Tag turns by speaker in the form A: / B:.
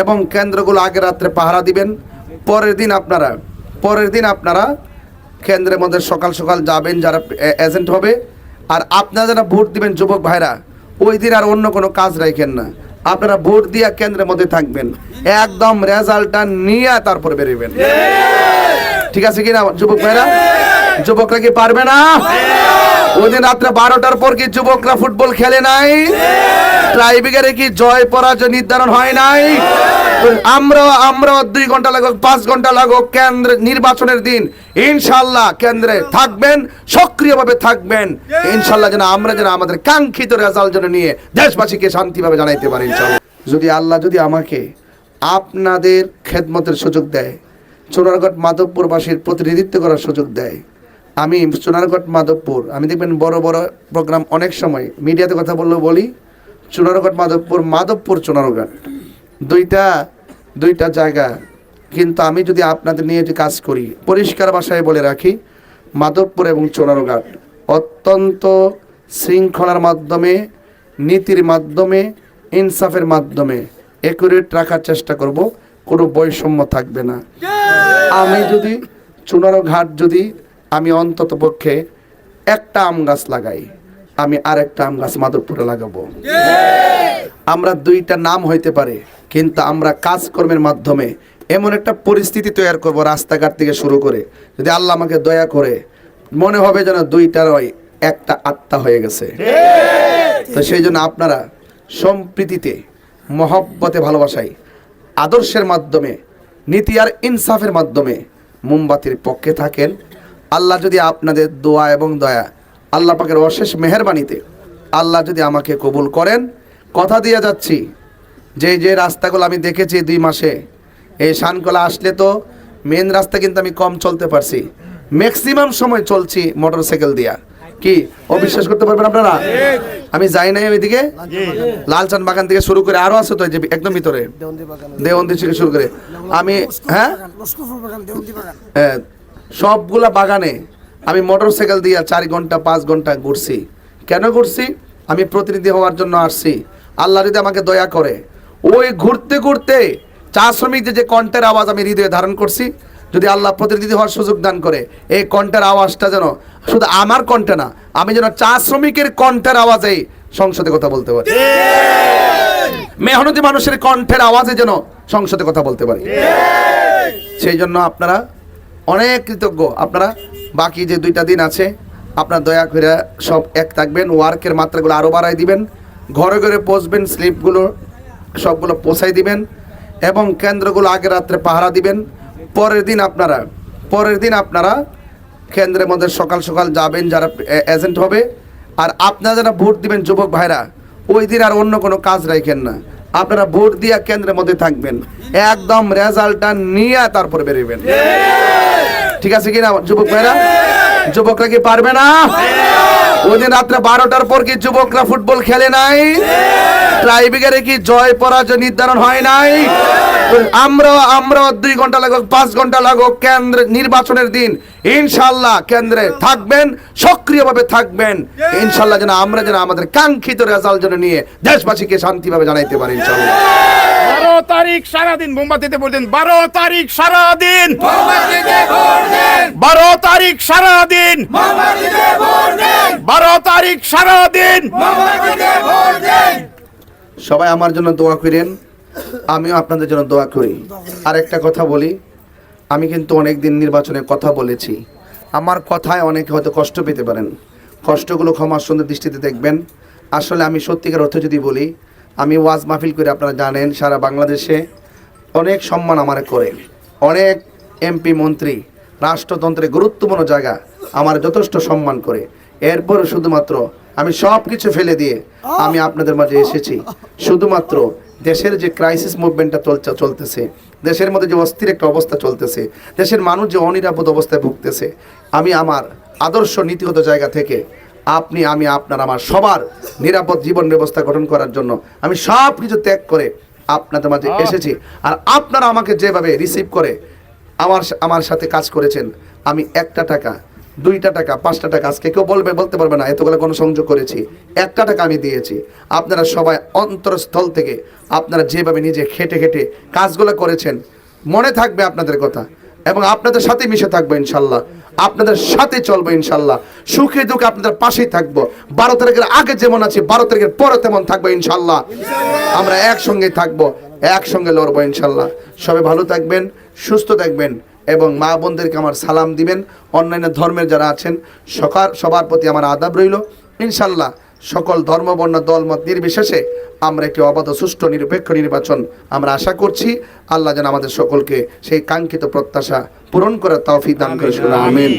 A: এবং কেন্দ্রগুলো আগে রাত্রে পাহারা দিবেন। পরের দিন আপনারা কেন্দ্রের মধ্যে সকাল সকাল যাবেন যারা এজেন্ট হবে। আর আপনারা যারা ভোট দিবেন যুবক ভাইরা, ওই দিন আর অন্য কোনো কাজ রাখেন না, আপনারা ভোট দিয়া কেন্দ্রের মধ্যে থাকবেন, একদম রেজাল্টটা নিয়ে তারপর বেরোবেন। ঠিক আছে কিনা যুবক ভাইরা? যুবকরা কি পারবে না? ওই দিন রাত্রে 12টার পর কি যুবকরা ফুটবল খেলে নাই? ট্রাইব্রেকারে কি জয় পরাজয় নির্ধারণ হয় নাই? আমরা 2 ঘন্টা লাগুক 5 ঘন্টা লাগুক কেন্দ্রে নির্বাচনের দিন ইনশাআল্লাহ কেন্দ্রে থাকবেন, সক্রিয়ভাবে থাকবেন ইনশাআল্লাহ, যেন আমরা আমাদের কাঙ্ক্ষিত রেজাল্ট যেন নিয়ে দেশবাসীকে শান্তিভাবে জানাইতে পারি ইনশাআল্লাহ। যদি আল্লাহ আমাকে আপনাদের খেদমতের সুযোগ দেয়, চুনারগড় মাধবপুরবাসীর প্রতিনিধিত্ব করার সুযোগ দেয়, আমি চুনারগড় মাধবপুর, আমি দেখবেন বড় বড় প্রোগ্রাম অনেক সময় মিডিয়াতে কথা বললেও বলি চুনারগড় মাধবপুর চুনারগড় দুইটা জায়গা। কিন্তু আমি যদি আপনাদের নিয়ে যে কাজ করি, পরিষ্কার ভাষায় বলে রাখি, মাধবপুর এবং চুনারগড় অত্যন্ত শৃঙ্খলার মাধ্যমে, নীতির মাধ্যমে, ইনসাফের মাধ্যমে একুরেট রাখার চেষ্টা করব, কোনো বৈষম্য থাকবে না। আমি যদি চুনারঘাট আমি অন্তত পক্ষে একটা আম গাছ লাগাই, আমি আরেকটা আম গাছ মাধবপুরে লাগাবো। আমরা দুইটা নাম হইতে পারে, কিন্তু আমরা কাজকর্মের মাধ্যমে এমন একটা পরিস্থিতি তৈরি করব, রাস্তাঘাট থেকে শুরু করে, যদি আল্লাহ আমাকে দয়া করে মনে হবে যেন দুইটার একটা আত্মা হয়ে গেছে। তো সেই জন্য আপনারা সম্প্রীতিতে, মহব্বতে, ভালোবাসায়, আদর্শের মাধ্যমে, নীতি আর ইনসাফের মাধ্যমে মোমবাতির পক্ষে থাকেন। আল্লাহ যদি আপনাদের দোয়া এবং দয়া, আল্লাহ পাকের অশেষ মেহেরবানিতে আল্লাহ যদি আমাকে কবুল করেন, কথা দিয়ে যাচ্ছি যে রাস্তাগুলো আমি দেখেছি 2 মাসে, এই শানকলা আসলে তো মেন রাস্তা কিন্তু আমি কম চলতে পারছি, ম্যাক্সিমাম সময় চলছি মোটরসাইকেল দিয়া। কি অবিশ্বাস করতে পারবেন আপনারা? আমি যাই নাই ওইদিকে, লালচান বাগান থেকে শুরু করে আরো আছে তো, যে একদম ভিতরে দেওবন্দি থেকে শুরু করে আমি সবগুলা বাগানে আমি মোটরসাইকেল দিয়ে 4 ঘন্টা 5 ঘন্টা ঘুরছি। কেন ঘুরছি? আমি প্রতিনিধি হওয়ার জন্য আসছি। আল্লাহ যদি আমাকে দয়া করে, ওই ঘুরতে ঘুরতে চা শ্রমিকদের যে কণ্ঠের আওয়াজ আমি হৃদয়ে ধারণ করছি, যদি আল্লাহ প্রতিনিধি হওয়ার সুযোগ দান করে, এই কণ্ঠের আওয়াজটা যেন শুধু আমার কণ্ঠে না, আমি যেন চা শ্রমিকের কণ্ঠের আওয়াজেই সংসদে কথা বলতে পারি, মেহনতি মানুষের কণ্ঠের আওয়াজে যেন সংসদে কথা বলতে পারি। সেই জন্য আপনারা অনেক কৃতজ্ঞ। আপনারা বাকি যে 2টা দিন আছে, আপনারা দয়া করে সব এক থাকবেন, ওয়ার্কের মাত্রাগুলো আরও বাড়াই দিবেন, ঘরে ঘরে পৌঁছবেন, স্লিপগুলো সবগুলো পৌঁছাই দিবেন এবং কেন্দ্রগুলো আগে রাত্রে পাহারা দিবেন। পরের দিন আপনারা কেন্দ্রের মধ্যে সকাল সকাল যাবেন যারা এজেন্ট হবে। আর আপনারা যারা ভোট দিবেন যুবক ভাইরা, ওই দিন আর অন্য কোনো কাজ রাখেন না, আপনারা ভোট দিয়া কেন্দ্রের মধ্যে থাকবেন, একদম রেজাল্টটা নিয়ে তারপর বেরোবেন। ঠিক আছে কিনা যুবক ভাইরা? যুবকরা কি পারবে না? ওই দিন রাত্রে 12টার পর কি যুবকরা ফুটবল খেলে নাই? ট্রাইব্রেকারে কি জয় পরাজয় নির্ধারণ হয় নাই? আমরা 2 ঘন্টা লাগুক 5 ঘন্টা লাগুক কেন্দ্রে নির্বাচনের দিন ইনশাআল্লাহ কেন্দ্রে থাকবেন, সক্রিয়ভাবে থাকবেন ইনশাআল্লাহ, যেন আমরা আমাদের কাঙ্ক্ষিত রেজাল্ট যেন নিয়ে দেশবাসীকে শান্তিভাবে জানাইতে পারি ইনশাআল্লাহ।
B: 12 তারিখ সারাদিন মোমবাতিতে ভোট দেন। 12 তারিখ সারাদিন মোমবাতিতে ভোট দেন। 12 তারিখ সারাদিন মোমবাতিতে ভোট দেন। 12 তারিখ সারাদিন মোমবাতিতে ভোট দেন।
A: সবাই আমার জন্য দোয়া করেন, আমিও আপনাদের জন্য দোয়া করি। আর একটা কথা বলি, আমি কিন্তু অনেক দিন নির্বাচনে কথা বলেছি, আমার কথায় অনেকে হয়তো কষ্ট পেতে পারেন, কষ্টগুলো ক্ষমার সুন্দর দৃষ্টিতে দেখবেন। আসলে আমি সত্যিকার অর্থে যদি বলি, আমি ওয়াজ মাহফিল করে, আপনারা জানেন সারা বাংলাদেশে অনেক সম্মান আমার করে, অনেক এমপি মন্ত্রী রাষ্ট্রতন্ত্রের গুরুত্বপূর্ণ জায়গা আমার যথেষ্ট সম্মান করে। এরপরও শুধুমাত্র আমি সব কিছু ফেলে দিয়ে আমি আপনাদের মাঝে এসেছি, শুধুমাত্র দেশের যে ক্রাইসিস মুভমেন্টটা চলতেছে, দেশের মধ্যে যে অস্থির একটা অবস্থা চলতেছে, দেশের মানুষ যে অনিরাপদ অবস্থায় ভুগতেছে, আমি আমার আদর্শ নীতিগত জায়গা থেকে আমি আপনার আমার সবার নিরাপদ জীবন ব্যবস্থা গঠন করার জন্য আমি সব কিছু ত্যাগ করে আপনাদের মাঝে এসেছি। আর আপনারা আমাকে যেভাবে রিসিভ করে আমার সাথে কাজ করেছেন, আমি একটা টাকা 2টা টাকা 5টা টাকা আজকে কেউ বলতে পারবে না এতগুলো গণসংযোগ করেছি, 1টা টাকা আমি দিয়েছি। আপনারা সবাই অন্তরস্থল থেকে আপনারা যেভাবে নিজে খেটে খেটে কাজগুলো করেছেন, মনে থাকবে আপনাদের কথা এবং আপনাদের সাথে মিশে থাকবো ইনশাল্লাহ, আপনাদের সাথে চলবো ইনশাল্লাহ, সুখে দুঃখে আপনাদের পাশেই থাকবো। 12 তারিখের আগে যেমন আছি 12 তারিখের পরে তেমন থাকবো ইনশাল্লাহ। আমরা একসঙ্গে থাকবো, একসঙ্গে লড়বো ইনশাল্লাহ। সবাই ভালো থাকবেন, সুস্থ থাকবেন এবং মা বোনদেরকে আমার সালাম দিবেন। অন্যান্য ধর্মের যারা আছেন সবার প্রতি আমার আদাব রইল। ইনশাল্লাহ সকল ধর্ম বর্ণ দলমত নির্বিশেষে আমরা একটি অবাধ সুষ্ঠু নিরপেক্ষ নির্বাচন আমরা আশা করছি। আল্লাহ যেন আমাদের সকলকে সেই কাঙ্ক্ষিত প্রত্যাশা পূরণ করার তৌফিক দান করেন। আমিন।